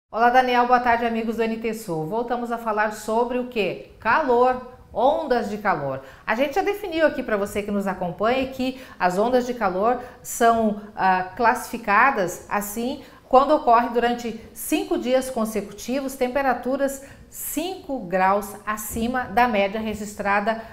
Olá Daniel, boa tarde amigos do NT Sul. Voltamos a falar sobre o que? Calor, ondas de calor. A gente já definiu aqui para você que nos acompanha que as ondas de calor são classificadas assim quando ocorre durante 5 dias consecutivos, temperaturas 5 graus acima da média registrada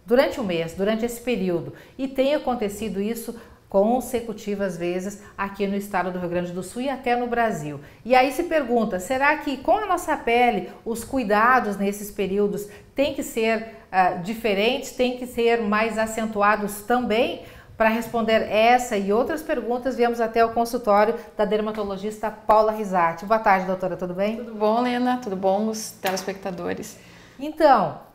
durante o mês, durante esse período. E tem acontecido isso consecutivas vezes aqui no estado do Rio Grande do Sul e até no Brasil. E aí se pergunta, será que com a nossa pele os cuidados nesses períodos têm que ser diferentes, têm que ser mais acentuados também? Para responder essa e outras perguntas, viemos até o consultório da dermatologista Paula Risati. Boa tarde, doutora, tudo bem? Tudo bom, Lena? Tudo bom, os telespectadores? Então,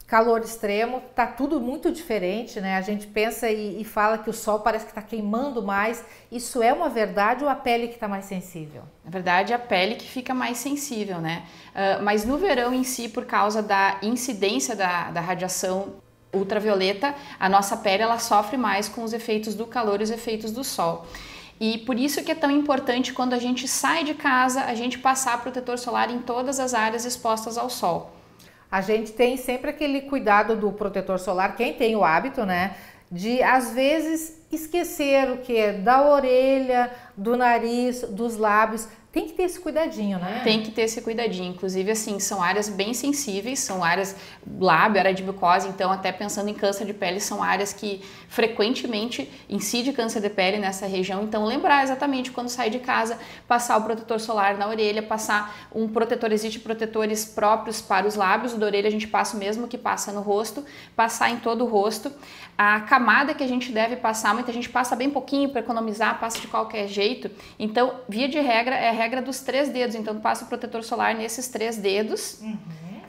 calor extremo, tá tudo muito diferente, né? A gente pensa e fala que o sol parece que está queimando mais. Isso é uma verdade ou a pele que está mais sensível? Na verdade, a pele que fica mais sensível, né? Mas no verão em si, por causa da incidência da radiação ultravioleta, a nossa pele ela sofre mais com os efeitos do calor e os efeitos do sol. E por isso que é tão importante quando a gente sai de casa, a gente passar protetor solar em todas as áreas expostas ao sol. A gente tem sempre aquele cuidado do protetor solar, quem tem o hábito, né, de às vezes esquecer o que? Da orelha, do nariz, dos lábios. Tem que ter esse cuidadinho, né? Tem que ter esse cuidadinho. Inclusive, assim, são áreas bem sensíveis, são áreas lábio, área de mucosa, então até pensando em câncer de pele, são áreas que frequentemente incide câncer de pele nessa região. Então, lembrar exatamente quando sair de casa, passar o protetor solar na orelha, passar um protetor, existe protetores próprios para os lábios, o da orelha a gente passa o mesmo que passa no rosto, passar em todo o rosto. A camada que a gente deve passar, muita gente passa bem pouquinho para economizar, passa de qualquer jeito. Então, via de regra, é a regra dos 3 dedos. Então, passa o protetor solar nesses 3 dedos.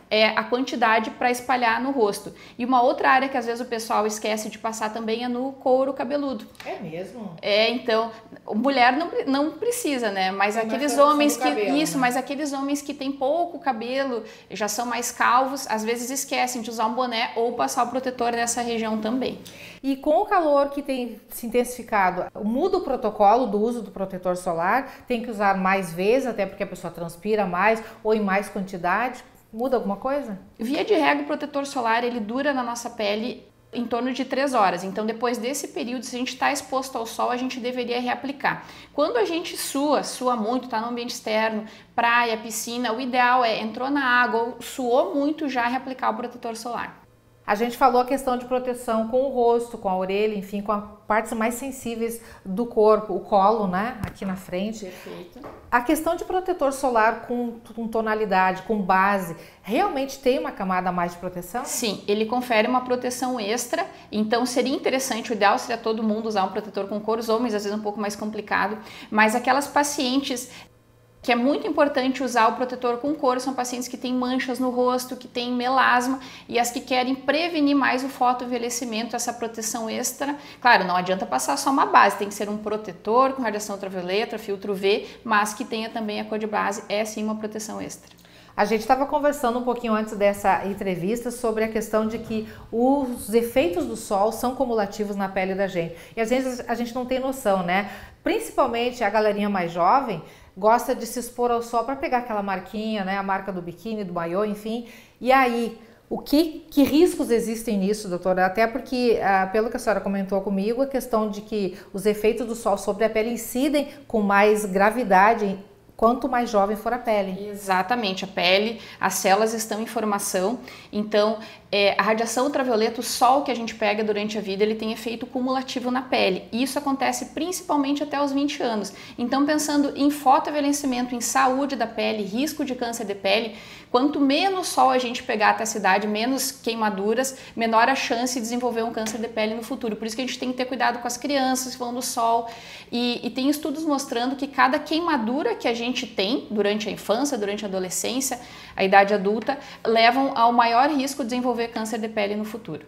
É a quantidade para espalhar no rosto. E uma outra área que às vezes o pessoal esquece de passar também é no couro cabeludo. É mesmo? É, então, mulher não precisa, né? Mas aqueles homens que cabelo, isso, né? Mas aqueles homens que têm pouco cabelo, já são mais calvos, às vezes esquecem de usar um boné ou passar o protetor nessa região também. E com o calor que tem se intensificado, muda o protocolo do uso do protetor solar? Tem que usar mais vezes, até porque a pessoa transpira mais ou em mais quantidade? Muda alguma coisa? Via de regra, o protetor solar ele dura na nossa pele em torno de 3 horas. Então, depois desse período, se a gente está exposto ao sol, a gente deveria reaplicar. Quando a gente sua muito, está no ambiente externo, praia, piscina, o ideal é entrou na água ou suou muito, já reaplicar o protetor solar. A gente falou a questão de proteção com o rosto, com a orelha, enfim, com as partes mais sensíveis do corpo, o colo, né, aqui na frente. Perfeito. A questão de protetor solar com tonalidade, com base, realmente tem uma camada a mais de proteção? Sim, ele confere uma proteção extra, então seria interessante, o ideal seria todo mundo usar um protetor com cor, os homens às vezes é um pouco mais complicado, mas aquelas pacientes que é muito importante usar o protetor com couro, são pacientes que têm manchas no rosto, que têm melasma e as que querem prevenir mais o fotoenvelhecimento, essa proteção extra. Claro, não adianta passar só uma base, tem que ser um protetor com radiação ultravioleta, filtro V, mas que tenha também a cor de base, é sim uma proteção extra. A gente estava conversando um pouquinho antes dessa entrevista sobre a questão de que os efeitos do sol são cumulativos na pele da gente. E às vezes a gente não tem noção, né? Principalmente a galerinha mais jovem gosta de se expor ao sol para pegar aquela marquinha, né? A marca do biquíni, do maiô, enfim. E aí, que riscos existem nisso, doutora? Até porque, pelo que a senhora comentou comigo, a questão de que os efeitos do sol sobre a pele incidem com mais gravidade quanto mais jovem for a pele. Exatamente, a pele, as células estão em formação, então a radiação ultravioleta, o sol que a gente pega durante a vida, ele tem efeito cumulativo na pele. E isso acontece principalmente até os 20 anos. Então, pensando em fotoenvelhecimento, em saúde da pele, risco de câncer de pele, quanto menos sol a gente pegar até a cidade, menos queimaduras, menor a chance de desenvolver um câncer de pele no futuro. Por isso que a gente tem que ter cuidado com as crianças que vão no sol. E tem estudos mostrando que cada queimadura que a gente tem durante a infância, durante a adolescência, a idade adulta, levam ao maior risco de desenvolver câncer de pele no futuro.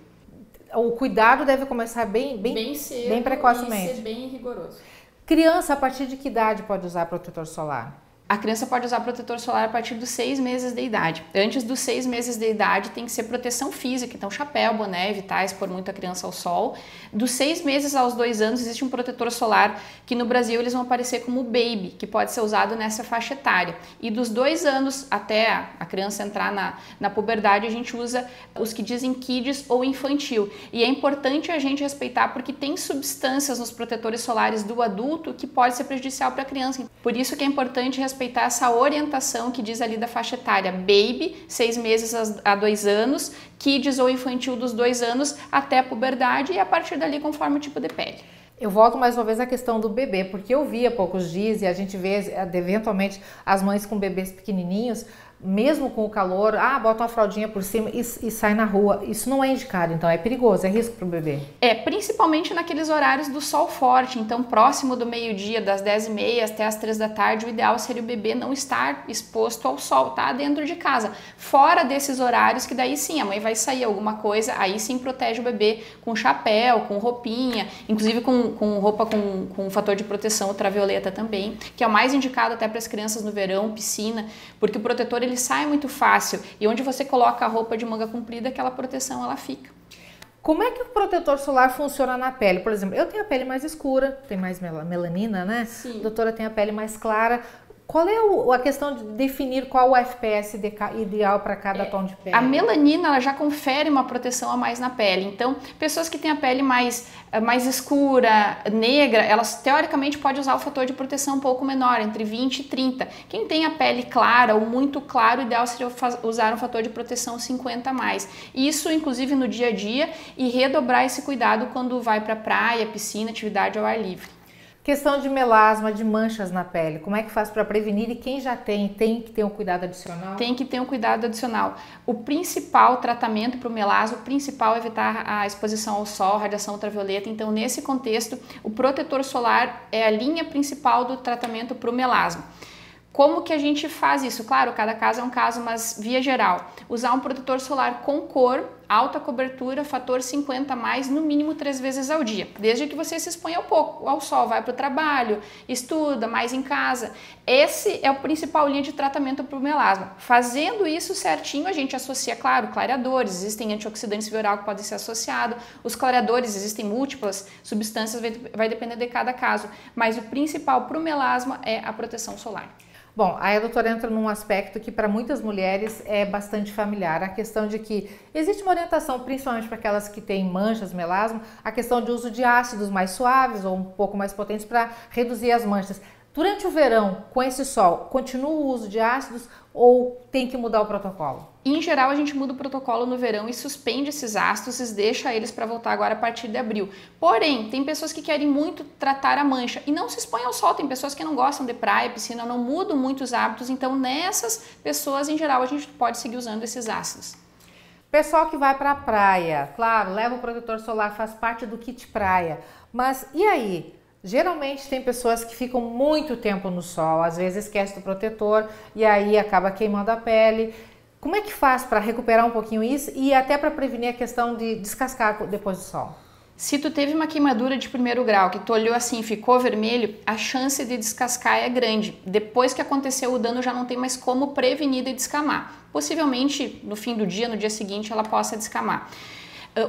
O cuidado deve começar bem cedo, bem precocemente. E ser bem rigoroso. Criança, a partir de que idade pode usar protetor solar? A criança pode usar protetor solar a partir dos 6 meses de idade. Antes dos 6 meses de idade tem que ser proteção física, então chapéu, boné, evitar expor muito a criança ao sol. Dos 6 meses aos 2 anos existe um protetor solar que no Brasil eles vão aparecer como baby, que pode ser usado nessa faixa etária. E dos 2 anos até a criança entrar na puberdade, a gente usa os que dizem kids ou infantil. E é importante a gente respeitar porque tem substâncias nos protetores solares do adulto que pode ser prejudicial para a criança. Por isso que é importante respeitar essa orientação que diz ali da faixa etária, baby, 6 meses a 2 anos, kids ou infantil dos 2 anos até a puberdade e a partir dali conforme o tipo de pele. Eu volto mais uma vez à questão do bebê, porque eu vi há poucos dias e a gente vê eventualmente as mães com bebês pequenininhos, mesmo com o calor, bota uma fraldinha por cima e sai na rua. Isso não é indicado, então é perigoso, é risco para o bebê. Principalmente naqueles horários do sol forte, então próximo do meio-dia, das 10h30 até as 3 da tarde, o ideal seria o bebê não estar exposto ao sol, tá? Dentro de casa. Fora desses horários que daí sim, a mãe vai sair alguma coisa, aí sim protege o bebê com chapéu, com roupinha, inclusive com roupa com fator de proteção ultravioleta também, que é o mais indicado até para as crianças no verão, piscina, porque o protetor ele sai muito fácil e onde você coloca a roupa de manga comprida, aquela proteção ela fica. Como é que o protetor solar funciona na pele? Por exemplo, eu tenho a pele mais escura, tem mais melanina, né? Sim. A doutora tem a pele mais clara. Qual é a questão de definir qual o FPS ideal para cada tom de pele? A melanina ela já confere uma proteção a mais na pele. Então, pessoas que têm a pele mais escura, negra, elas teoricamente podem usar o fator de proteção um pouco menor, entre 20 e 30. Quem tem a pele clara ou muito clara, o ideal seria usar um fator de proteção 50 a mais. Isso, inclusive, no dia a dia e redobrar esse cuidado quando vai para praia, piscina, atividade ao ar livre. Questão de melasma, de manchas na pele, como é que faz para prevenir? E quem já tem que ter um cuidado adicional? Tem que ter um cuidado adicional. O principal tratamento para o melasma, o principal é evitar a exposição ao sol, radiação ultravioleta. Então, nesse contexto, o protetor solar é a linha principal do tratamento para o melasma. Como que a gente faz isso? Claro, cada caso é um caso, mas via geral, usar um protetor solar com cor, alta cobertura, fator 50 a mais, no mínimo 3 vezes ao dia, desde que você se exponha ao sol, vai para o trabalho, estuda, mais em casa. Esse é o principal linha de tratamento para o melasma. Fazendo isso certinho, a gente associa, claro, clareadores, existem antioxidantes via oral que podem ser associados, os clareadores, existem múltiplas substâncias, vai depender de cada caso, mas o principal para o melasma é a proteção solar. Bom, aí a doutora entra num aspecto que para muitas mulheres é bastante familiar, a questão de que existe uma orientação, principalmente para aquelas que têm manchas, melasma, a questão de uso de ácidos mais suaves ou um pouco mais potentes para reduzir as manchas. Durante o verão, com esse sol, continua o uso de ácidos ou tem que mudar o protocolo? Em geral, a gente muda o protocolo no verão e suspende esses ácidos e deixa eles para voltar agora a partir de abril. Porém, tem pessoas que querem muito tratar a mancha e não se expõem ao sol. Tem pessoas que não gostam de praia, piscina, não mudam muito os hábitos. Então, nessas pessoas, em geral, a gente pode seguir usando esses ácidos. Pessoal que vai para a praia, claro, leva o protetor solar, faz parte do kit praia. Mas e aí? Geralmente tem pessoas que ficam muito tempo no sol, às vezes esquece do protetor e aí acaba queimando a pele. Como é que faz para recuperar um pouquinho isso e até para prevenir a questão de descascar depois do sol? Se tu teve uma queimadura de 1º grau, que tu olhou assim e ficou vermelho, a chance de descascar é grande. Depois que aconteceu o dano, já não tem mais como prevenir de descamar. Possivelmente, no fim do dia, no dia seguinte, ela possa descamar.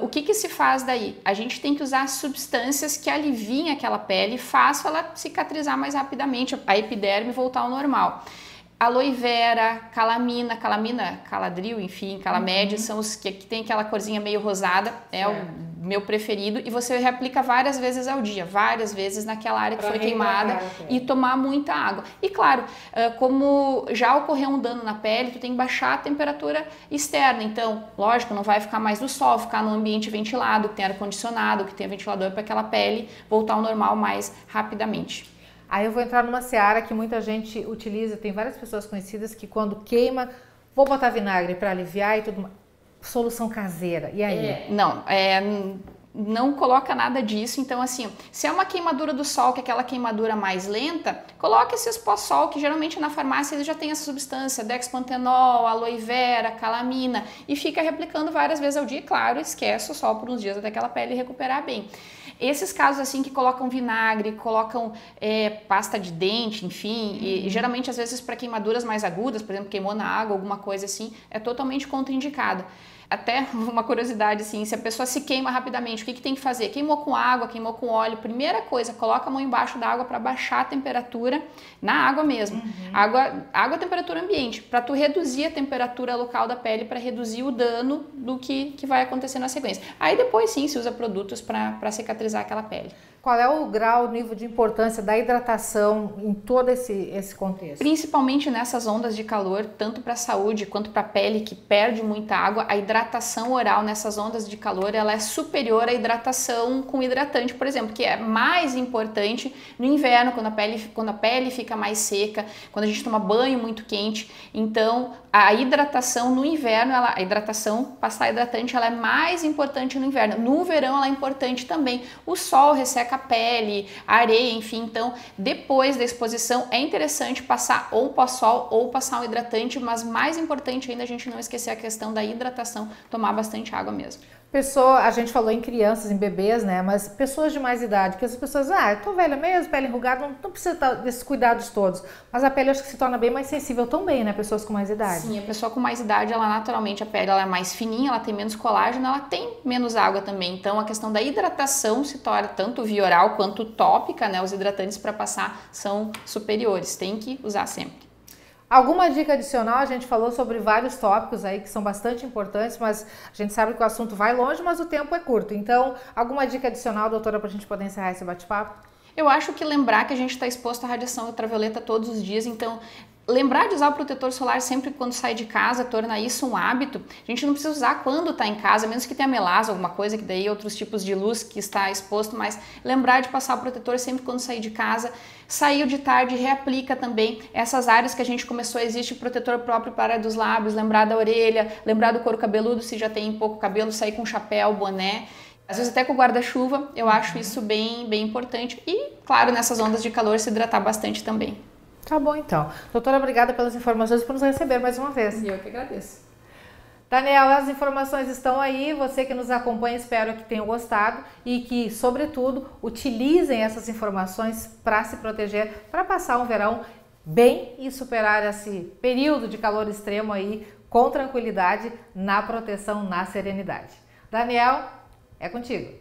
O que se faz daí? A gente tem que usar substâncias que aliviem aquela pele e façam ela cicatrizar mais rapidamente, a epiderme voltar ao normal. Aloe vera, calamina, caladril, enfim, calamédia, são os que tem aquela corzinha meio rosada, é o meu preferido, e você reaplica várias vezes ao dia, várias vezes naquela área que foi queimada e tomar muita água. E claro, como já ocorreu um dano na pele, tu tem que baixar a temperatura externa, então, lógico, não vai ficar mais no sol, ficar num ambiente ventilado, que tem ar-condicionado, que tem ventilador para aquela pele voltar ao normal mais rapidamente. Aí eu vou entrar numa seara que muita gente utiliza, tem várias pessoas conhecidas que quando queima, vou botar vinagre para aliviar e tudo mais. Solução caseira, e aí? Não coloca nada disso, então assim, se é uma queimadura do sol, que é aquela queimadura mais lenta, coloque esses pó-sol, que geralmente na farmácia eles já tem essa substância, dexpantenol, aloe vera, calamina, e fica replicando várias vezes ao dia, e claro, esquece o sol por uns dias até aquela pele recuperar bem. Esses casos assim que colocam vinagre, colocam pasta de dente, enfim, e geralmente às vezes para queimaduras mais agudas, por exemplo, queimou na água, alguma coisa assim, é totalmente contraindicado. Até uma curiosidade assim, se a pessoa se queima rapidamente, o que tem que fazer? Queimou com água, queimou com óleo, primeira coisa, coloca a mão embaixo da água para baixar a temperatura na água mesmo. Água é temperatura ambiente, para tu reduzir a temperatura local da pele, para reduzir o dano do que vai acontecer na sequência. Aí depois sim se usa produtos para cicatrizar aquela pele. Qual é o grau, o nível de importância da hidratação em todo esse contexto? Principalmente nessas ondas de calor, tanto para a saúde quanto para a pele que perde muita água, a hidratação oral nessas ondas de calor ela é superior à hidratação com hidratante, por exemplo, que é mais importante no inverno, quando a pele fica mais seca, quando a gente toma banho muito quente. Então, a hidratação no inverno, passar hidratante, ela é mais importante no inverno. No verão, ela é importante também. O sol resseca a pele, a areia, enfim. Então, depois da exposição, é interessante passar ou pós-sol ou passar um hidratante, mas mais importante ainda a gente não esquecer a questão da hidratação, tomar bastante água mesmo. A gente falou em crianças, em bebês, né? Mas pessoas de mais idade, que as pessoas, eu tô velha mesmo, pele enrugada, não precisa desses cuidados todos. Mas a pele acho que se torna bem mais sensível também, né? Pessoas com mais idade. Sim, a pessoa com mais idade, ela naturalmente, a pele ela é mais fininha, ela tem menos colágeno, ela tem menos água também. Então a questão da hidratação se torna tanto via oral quanto tópica, né? Os hidratantes para passar são superiores, tem que usar sempre. Alguma dica adicional? A gente falou sobre vários tópicos aí que são bastante importantes, mas a gente sabe que o assunto vai longe, mas o tempo é curto. Então, alguma dica adicional, doutora, para a gente poder encerrar esse bate-papo? Eu acho que lembrar que a gente está exposto à radiação ultravioleta todos os dias, então lembrar de usar o protetor solar sempre quando sai de casa, torna isso um hábito. A gente não precisa usar quando está em casa, menos que tenha melasma, alguma coisa, que daí outros tipos de luz que está exposto, mas lembrar de passar o protetor sempre quando sair de casa. Saiu de tarde, reaplica também essas áreas que a gente começou, existe protetor próprio para a área dos lábios, lembrar da orelha, lembrar do couro cabeludo, se já tem pouco cabelo, sair com chapéu, boné. Às vezes até com guarda-chuva, eu acho isso bem importante. E, claro, nessas ondas de calor, se hidratar bastante também. Tá bom, então. Doutora, obrigada pelas informações e por nos receber mais uma vez. Eu que agradeço. Daniel, as informações estão aí, você que nos acompanha, espero que tenham gostado e que, sobretudo, utilizem essas informações para se proteger, para passar um verão bem e superar esse período de calor extremo aí com tranquilidade, na proteção, na serenidade. Daniel, é contigo.